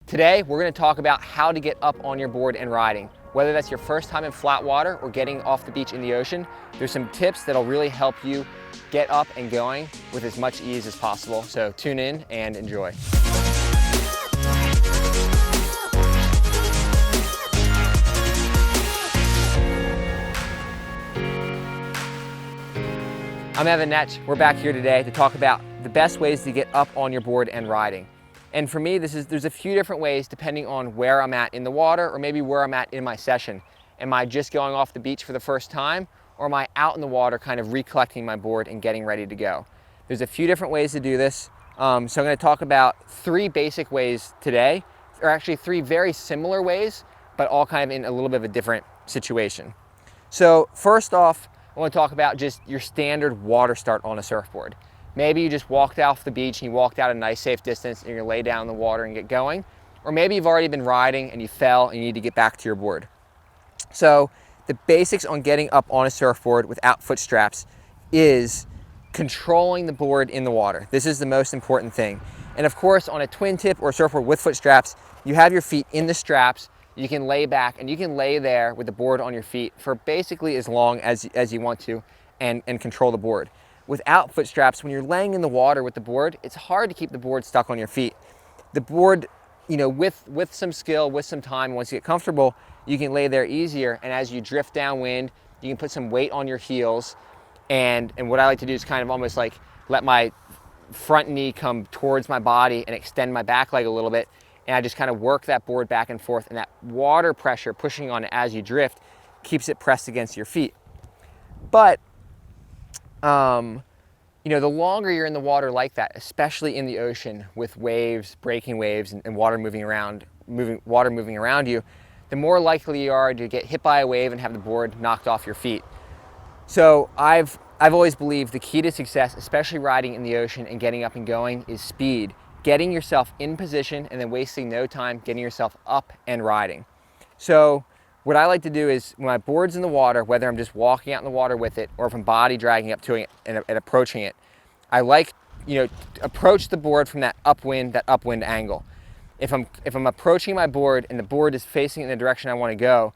Today, we're going to talk about how to get up on your board and riding. Whether that's your first time in flat water or getting off the beach in the ocean, there's some tips that'll really help you get up and going with as much ease as possible. So tune in and enjoy. I'm Evan Netsch. We're back here today to talk about the best ways to get up on your board and riding. And for me, there's a few different ways depending on where I'm at in the water or maybe where I'm at in my session. Am I just going off the beach for the first time, or am I out in the water kind of recollecting my board and getting ready to go? There's a few different ways to do this. So I'm going to talk about three basic ways today, or actually three very similar ways, but all kind of in a little bit of a different situation. So first off, I want to talk about just your standard water start on a surfboard. Maybe you just walked off the beach and you walked out a nice safe distance and you're gonna lay down in the water and get going. Or maybe you've already been riding and you fell and you need to get back to your board. So the basics on getting up on a surfboard without foot straps is controlling the board in the water. This is the most important thing. And of course, on a twin tip or a surfboard with foot straps, you have your feet in the straps. You can lay back and you can lay there with the board on your feet for basically as long as you want to and control the board. Without foot straps, when you're laying in the water with the board, it's hard to keep the board stuck on your feet. The board, with some skill, with some time, once you get comfortable, you can lay there easier. And as you drift downwind, you can put some weight on your heels. And what I like to do is kind of almost like let my front knee come towards my body and extend my back leg a little bit. And I just kind of work that board back and forth. And that water pressure pushing on it as you drift keeps it pressed against your feet. But the longer you're in the water like that, especially in the ocean with waves, breaking waves, and water moving around you, the more likely you are to get hit by a wave and have the board knocked off your feet. So I've always believed the key to success, especially riding in the ocean and getting up and going, is speed. Getting yourself in position and then wasting no time getting yourself up and riding. So what I like to do is when my board's in the water, whether I'm just walking out in the water with it or if I'm body dragging up to it and approaching it, I like, to approach the board from that upwind angle. If I'm approaching my board and the board is facing in the direction I want to go,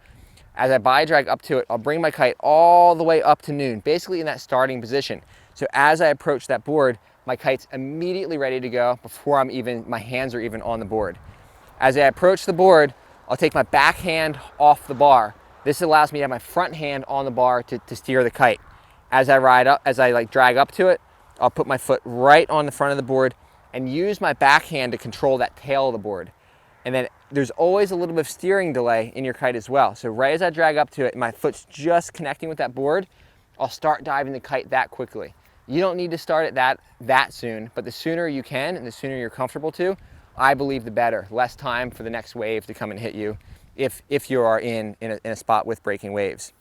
as I body drag up to it, I'll bring my kite all the way up to noon, basically in that starting position. So as I approach that board, my kite's immediately ready to go before my hands are even on the board. As I approach the board, I'll take my back hand off the bar. This allows me to have my front hand on the bar to steer the kite. As I ride up, drag up to it, I'll put my foot right on the front of the board and use my back hand to control that tail of the board. And then there's always a little bit of steering delay in your kite as well. So right as I drag up to it and my foot's just connecting with that board, I'll start diving the kite that quickly. You don't need to start it that soon, but the sooner you can and the sooner you're comfortable to, I believe the better. Less time for the next wave to come and hit you if you are in a spot with breaking waves.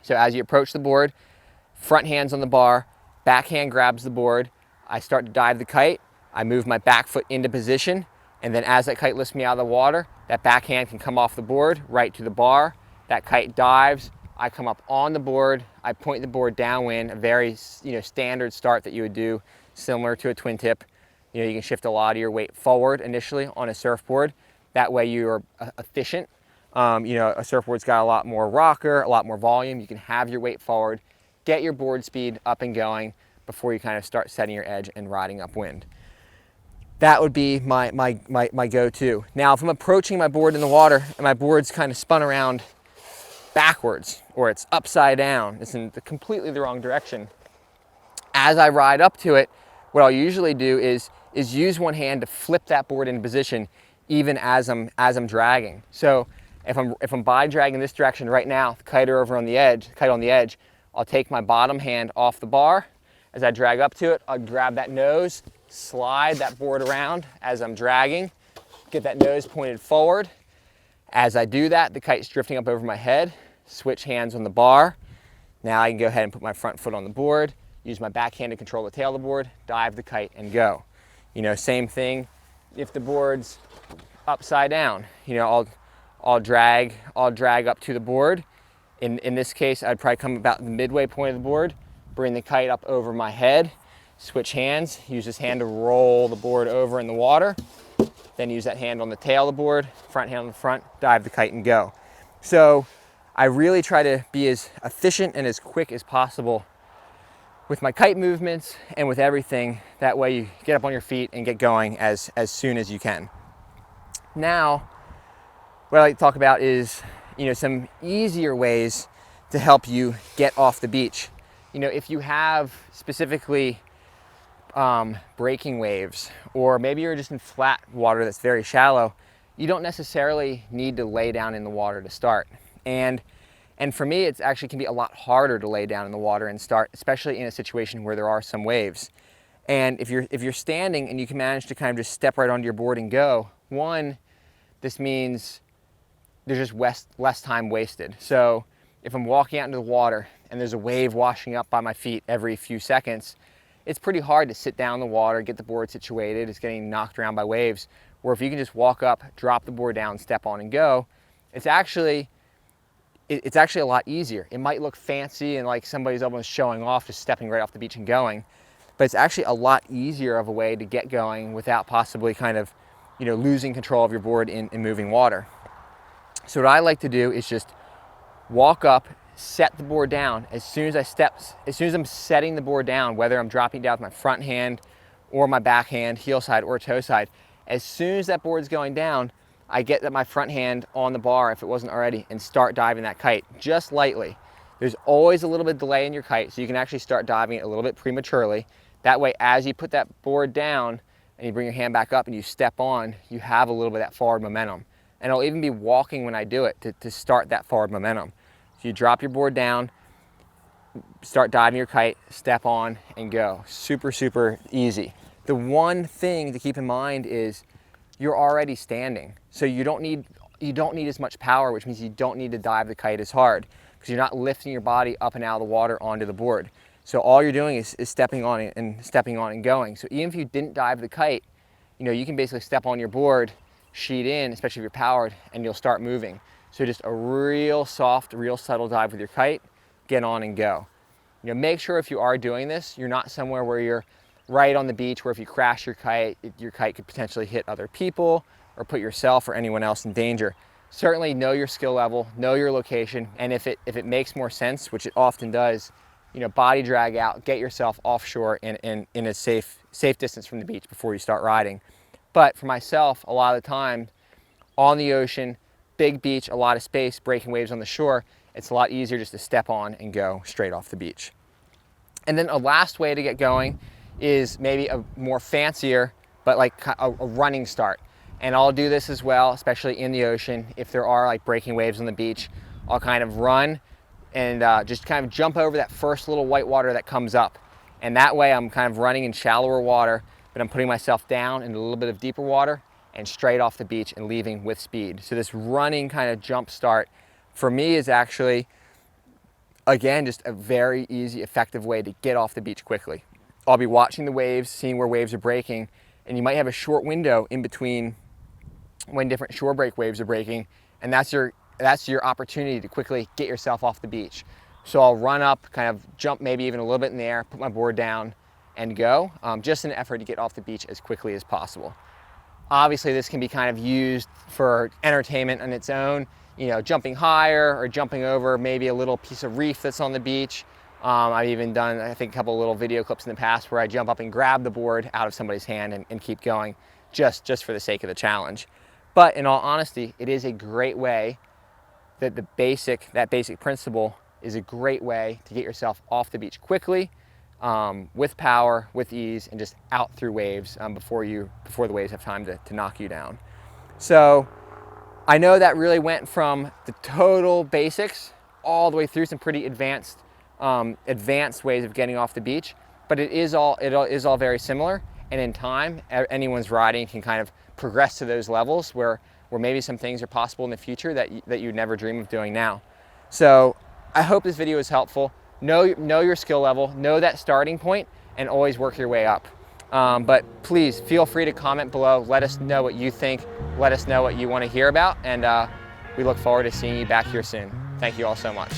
So as you approach the board, front hand's on the bar, back hand grabs the board, I start to dive the kite, I move my back foot into position, and then as that kite lifts me out of the water, that back hand can come off the board right to the bar, that kite dives, I come up on the board, I point the board downwind, a very standard start that you would do, similar to a twin tip. You can shift a lot of your weight forward initially on a surfboard. That way you're efficient. A surfboard's got a lot more rocker, a lot more volume. You can have your weight forward, get your board speed up and going before you kind of start setting your edge and riding upwind. That would be my go-to. Now, if I'm approaching my board in the water and my board's kind of spun around backwards or it's upside down, it's in completely the wrong direction, as I ride up to it, what I'll usually do is use one hand to flip that board into position even as I'm dragging. So if I'm body dragging this direction right now, the kite on the edge, I'll take my bottom hand off the bar. As I drag up to it, I'll grab that nose, slide that board around as I'm dragging, get that nose pointed forward. As I do that, the kite's drifting up over my head, switch hands on the bar. Now I can go ahead and put my front foot on the board, use my back hand to control the tail of the board, dive the kite and go. Same thing if the board's upside down. I'll drag up to the board. In this case, I'd probably come about the midway point of the board, bring the kite up over my head, switch hands, use this hand to roll the board over in the water, then use that hand on the tail of the board, front hand on the front, dive the kite and go. So I really try to be as efficient and as quick as possible with my kite movements and with everything. That way you get up on your feet and get going as soon as you can. Now, what I like to talk about is, some easier ways to help you get off the beach. If you have specifically breaking waves, or maybe you're just in flat water that's very shallow, you don't necessarily need to lay down in the water to start. And for me, it actually can be a lot harder to lay down in the water and start, especially in a situation where there are some waves. And if you're standing and you can manage to kind of just step right onto your board and go, one, this means there's just less time wasted. So if I'm walking out into the water and there's a wave washing up by my feet every few seconds, it's pretty hard to sit down in the water, get the board situated. It's getting knocked around by waves. Where if you can just walk up, drop the board down, step on and go, it's actually a lot easier. It might look fancy and like somebody's almost showing off, just stepping right off the beach and going, but it's actually a lot easier of a way to get going without possibly kind of, losing control of your board in moving water. So what I like to do is just walk up, set the board down. As soon as I'm setting the board down, whether I'm dropping down with my front hand or my back hand, heel side or toe side, as soon as that board's going down, I get my front hand on the bar, if it wasn't already, and start diving that kite just lightly. There's always a little bit of delay in your kite, so you can actually start diving it a little bit prematurely. That way, as you put that board down and you bring your hand back up and you step on, you have a little bit of that forward momentum. And I'll even be walking when I do it to start that forward momentum. So you drop your board down, start diving your kite, step on and go. Super, super easy. The one thing to keep in mind is you're already standing. So you don't need as much power, which means you don't need to dive the kite as hard because you're not lifting your body up and out of the water onto the board. So all you're doing is stepping on and going. So even if you didn't dive the kite, you can basically step on your board, sheet in, especially if you're powered, and you'll start moving. So just a real soft, real subtle dive with your kite, get on and go. Make sure if you are doing this, you're not somewhere where you're right on the beach where if you crash your kite could potentially hit other people or put yourself or anyone else in danger. Certainly know your skill level, know your location, and if it makes more sense, which it often does, body drag out, get yourself offshore in a safe distance from the beach before you start riding. But for myself, a lot of the time on the ocean, big beach, a lot of space, breaking waves on the shore, it's a lot easier just to step on and go straight off the beach. And then a last way to get going is maybe a more fancier, but like a running start. And I'll do this as well, especially in the ocean. If there are like breaking waves on the beach, I'll kind of run and just kind of jump over that first little white water that comes up. And that way I'm kind of running in shallower water, but I'm putting myself down in a little bit of deeper water and straight off the beach and leaving with speed. So this running kind of jump start for me is actually, again, just a very easy, effective way to get off the beach quickly. I'll be watching the waves, seeing where waves are breaking, and you might have a short window in between when different shore break waves are breaking, and that's your opportunity to quickly get yourself off the beach. So I'll run up, kind of jump maybe even a little bit in the air, put my board down and go, just in an effort to get off the beach as quickly as possible. Obviously this can be kind of used for entertainment on its own, jumping higher or jumping over maybe a little piece of reef that's on the beach. I've even done, I think, a couple little video clips in the past where I jump up and grab the board out of somebody's hand and keep going just for the sake of the challenge. But in all honesty, it is a great way that that basic principle is a great way to get yourself off the beach quickly, with power, with ease, and just out through waves before the waves have time to knock you down. So I know that really went from the total basics all the way through some pretty advanced ways of getting off the beach, but it is all very similar. And in time, anyone's riding can kind of progress to those levels where maybe some things are possible in the future that you'd never dream of doing now. So I hope this video is helpful. Know your skill level, know that starting point, and always work your way up. But please feel free to comment below. Let us know what you think. Let us know what you want to hear about. And we look forward to seeing you back here soon. Thank you all so much.